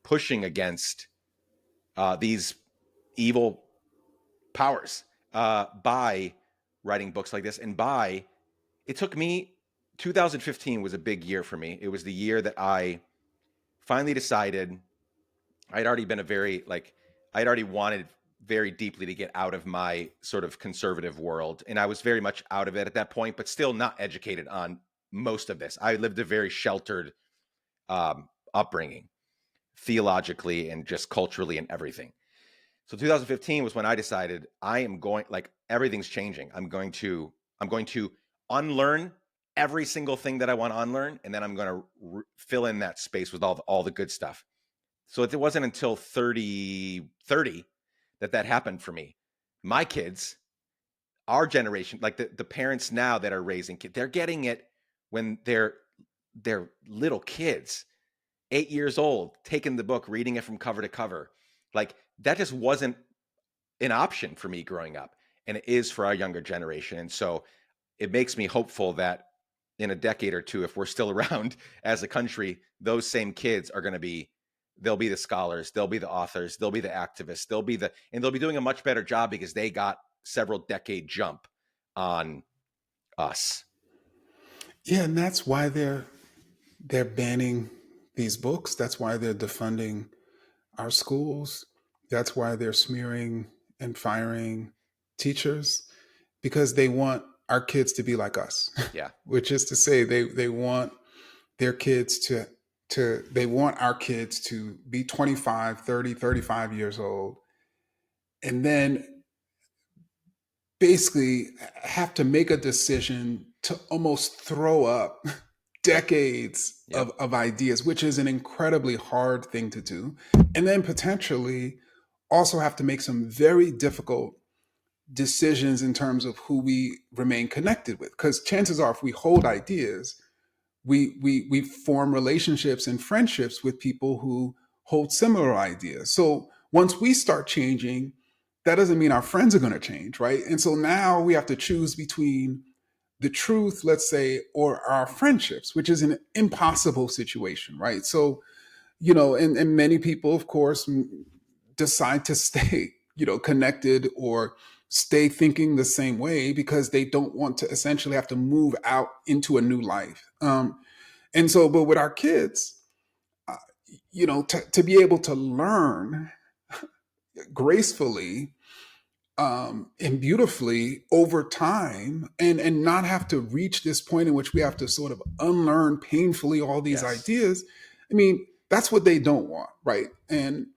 pushing against these evil powers by writing books like this. And it took me, 2015 was a big year for me. It was the year that I finally decided I'd already wanted very deeply to get out of my sort of conservative world. And I was very much out of it at that point, but still not educated on most of this. I lived a very sheltered upbringing, theologically and just culturally and everything. So 2015 was when I decided everything's changing. I'm going to unlearn every single thing that I want to unlearn, and then I'm going to fill in that space with all the good stuff. So it wasn't until 30 that happened for me. My kids, our generation, like the parents now that are raising kids, they're getting it when they're little kids, 8 years old, taking the book, reading it from cover to cover. Like that just wasn't an option for me growing up, and it is for our younger generation. And so it makes me hopeful that in a decade or two, if we're still around as a country, those same kids are going to be, they'll be the scholars, they'll be the authors, they'll be the activists, they'll be doing a much better job because they got several decade jump on us. Yeah, and that's why they're banning these books. That's why they're defunding our schools. That's why they're smearing and firing teachers, because they want our kids to be like us. Yeah. Which is to say they want their kids they want our kids to be 25, 30, 35 years old, and then basically have to make a decision to almost throw up decades Yep. of ideas, which is an incredibly hard thing to do. And then potentially also have to make some very difficult decisions in terms of who we remain connected with. Because chances are, if we hold ideas, we form relationships and friendships with people who hold similar ideas. So once we start changing, that doesn't mean our friends are going to change, right? And so now we have to choose between the truth, let's say, or our friendships, which is an impossible situation, right? So, and many people, of course, decide to stay, connected or stay thinking the same way because they don't want to essentially have to move out into a new life. And so, but with our kids, to be able to learn gracefully and beautifully over time, and not have to reach this point in which we have to sort of unlearn painfully all these Yes. ideas. I mean, that's what they don't want, right? And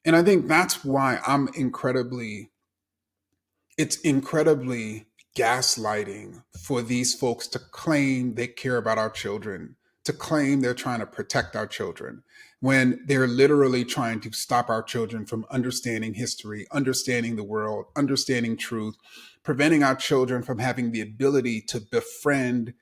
I think that's why it's incredibly gaslighting for these folks to claim they care about our children, to claim they're trying to protect our children, when they're literally trying to stop our children from understanding history, understanding the world, understanding truth, preventing our children from having the ability to befriend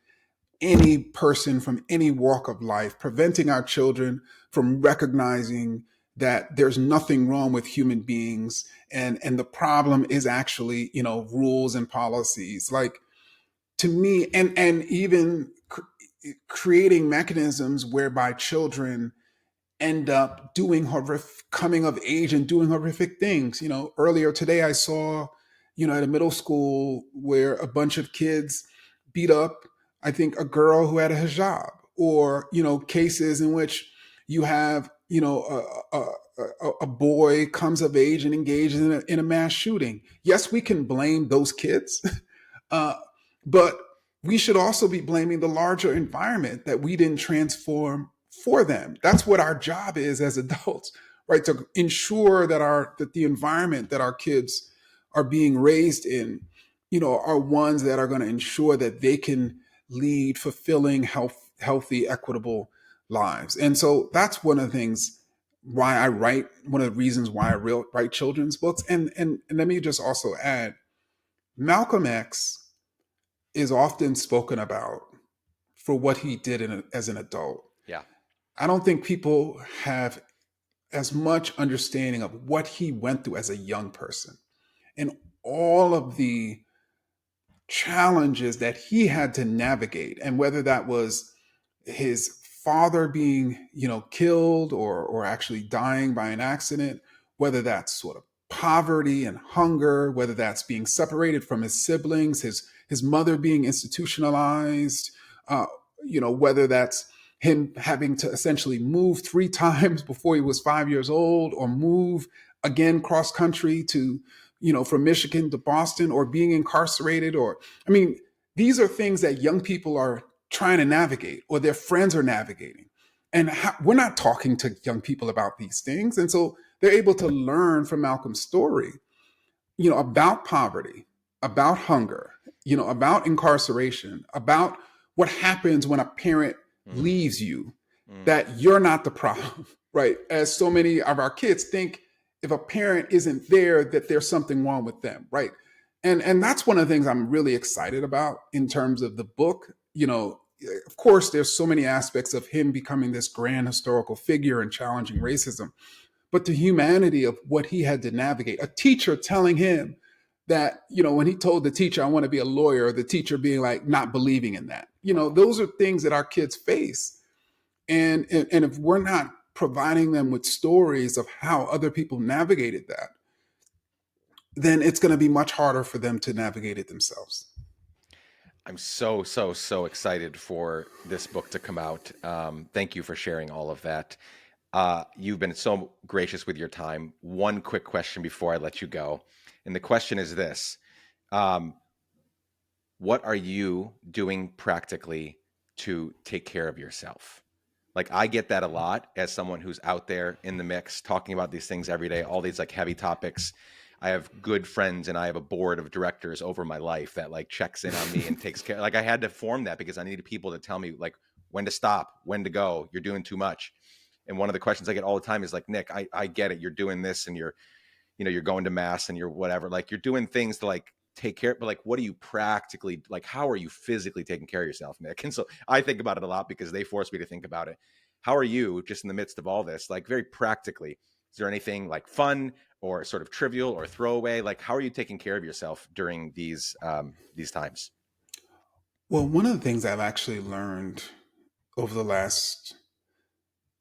any person from any walk of life, preventing our children from recognizing that there's nothing wrong with human beings, and the problem is actually, rules and policies. Like, to me, and even creating mechanisms whereby children end up doing horrific, coming of age and doing horrific things. Earlier today I saw, at a middle school where a bunch of kids beat up, I think, a girl who had a hijab, or, cases in which you have, a boy comes of age and engages in a mass shooting. Yes, we can blame those kids, uh, but we should also be blaming the larger environment that we didn't transform for them. That's what our job is as adults, right? To ensure that the environment that our kids are being raised in, are ones that are going to ensure that they can lead fulfilling, healthy, equitable lives. And so that's one of the things why I write. One of the reasons why I write children's books. And let me just also add, Malcolm X is often spoken about for what he did as an adult. Yeah. I don't think people have as much understanding of what he went through as a young person and all of the challenges that he had to navigate, and whether that was his father being, killed or actually dying by an accident, whether that's sort of poverty and hunger, whether that's being separated from his siblings, his mother being institutionalized, uh, whether that's him having to essentially move 3 times before he was 5 years old, or move again cross country to, from Michigan to Boston, or being incarcerated, or, I mean, these are things that young people are trying to navigate, or their friends are navigating. And we're not talking to young people about these things. And so they're able to learn from Malcolm's story, about poverty, about hunger, about incarceration, about what happens when a parent Mm, leaves you, mm. that you're not the problem, right? As so many of our kids think, if a parent isn't there, that there's something wrong with them, right? And that's one of the things I'm really excited about in terms of the book. Of course, there's so many aspects of him becoming this grand historical figure and challenging racism, but the humanity of what he had to navigate. A teacher telling him that, when he told the teacher, I want to be a lawyer, the teacher being like, not believing in that. Those are things that our kids face. And if we're not providing them with stories of how other people navigated that, then it's going to be much harder for them to navigate it themselves. I'm so, so, so excited for this book to come out. Thank you for sharing all of that. You've been so gracious with your time. One quick question before I let you go. And the question is this. Um, what are you doing practically to take care of yourself? Like, I get that a lot as someone who's out there in the mix talking about these things every day, all these like heavy topics. I have good friends and I have a board of directors over my life that like checks in on me and takes care. Like, I had to form that because I needed people to tell me like when to stop, when to go. You're doing too much. And one of the questions I get all the time is like, Nick, I get it. You're doing this and you're going to mass and you're whatever. Like, you're doing things to like take care, but like, what are you practically, like, how are you physically taking care of yourself, Nick? And so I think about it a lot because they force me to think about it. How are you just in the midst of all this, like very practically? Is there anything like fun or sort of trivial or throwaway? Like, how are you taking care of yourself during these times? Well, one of the things I've actually learned over the last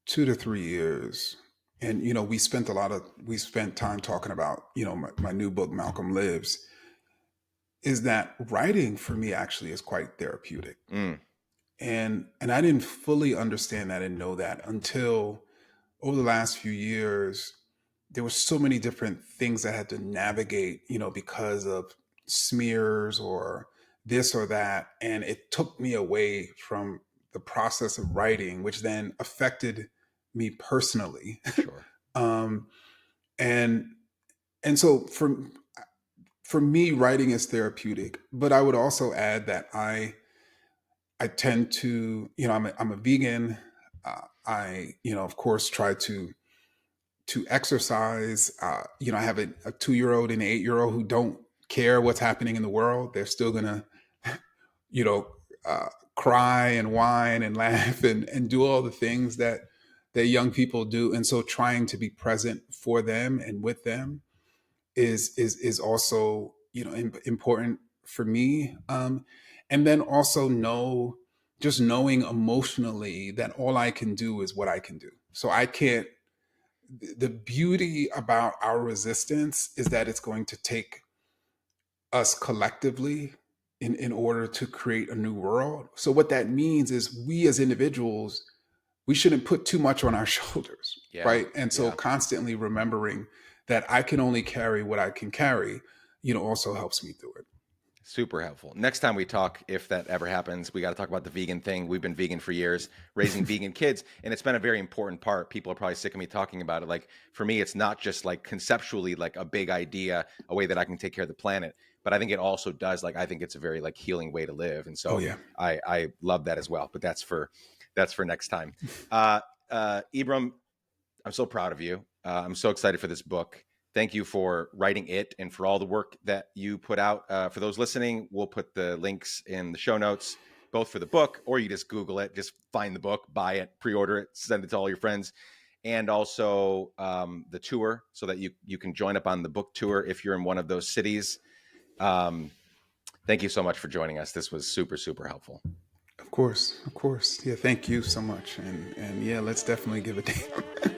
2 to 3 years, and we spent time talking about, my new book, Malcolm Lives, is that writing for me actually is quite therapeutic. Mm, And I didn't fully understand that and know that until over the last few years. There were so many different things I had to navigate, because of smears or this or that. And it took me away from the process of writing, which then affected me personally. sure. um, and and so for me, writing is therapeutic. But I would also add that I tend to, I'm a vegan. I, of course, try to exercise. I have a 2-year-old and an 8-year-old who don't care what's happening in the world. They're still gonna, you know, cry and whine and laugh and do all the things that young people do. And so, trying to be present for them and with them is also important for me. And then also know just knowing emotionally that all I can do is what I can do. So I can't, the beauty about our resistance is that it's going to take us collectively in order to create a new world. So what that means is we as individuals, we shouldn't put too much on our shoulders, Yeah. right? And so Yeah. constantly remembering that I can only carry what I can carry, also helps me through it. Super helpful. Next time we talk, if that ever happens, we got to talk about the vegan thing. We've been vegan for years, raising vegan kids, and it's been a very important part. People are probably sick of me talking about it. Like for me, it's not just like conceptually like a big idea, a way that I can take care of the planet, but I think it also does like I think it's a very like healing way to live, and Oh so yeah. I love that as well. But that's for next time. Ibram, I'm so proud of you. I'm so excited for this book. Thank you for writing it and for all the work that you put out. For those listening, we'll put the links in the show notes, both for the book, or you just Google it, just find the book, buy it, pre-order it, send it to all your friends, and also the tour so that you can join up on the book tour if you're in one of those cities. Um, Thank you so much for joining us. This was super, super helpful. Of course. Yeah, thank you so much. And yeah, let's definitely give it.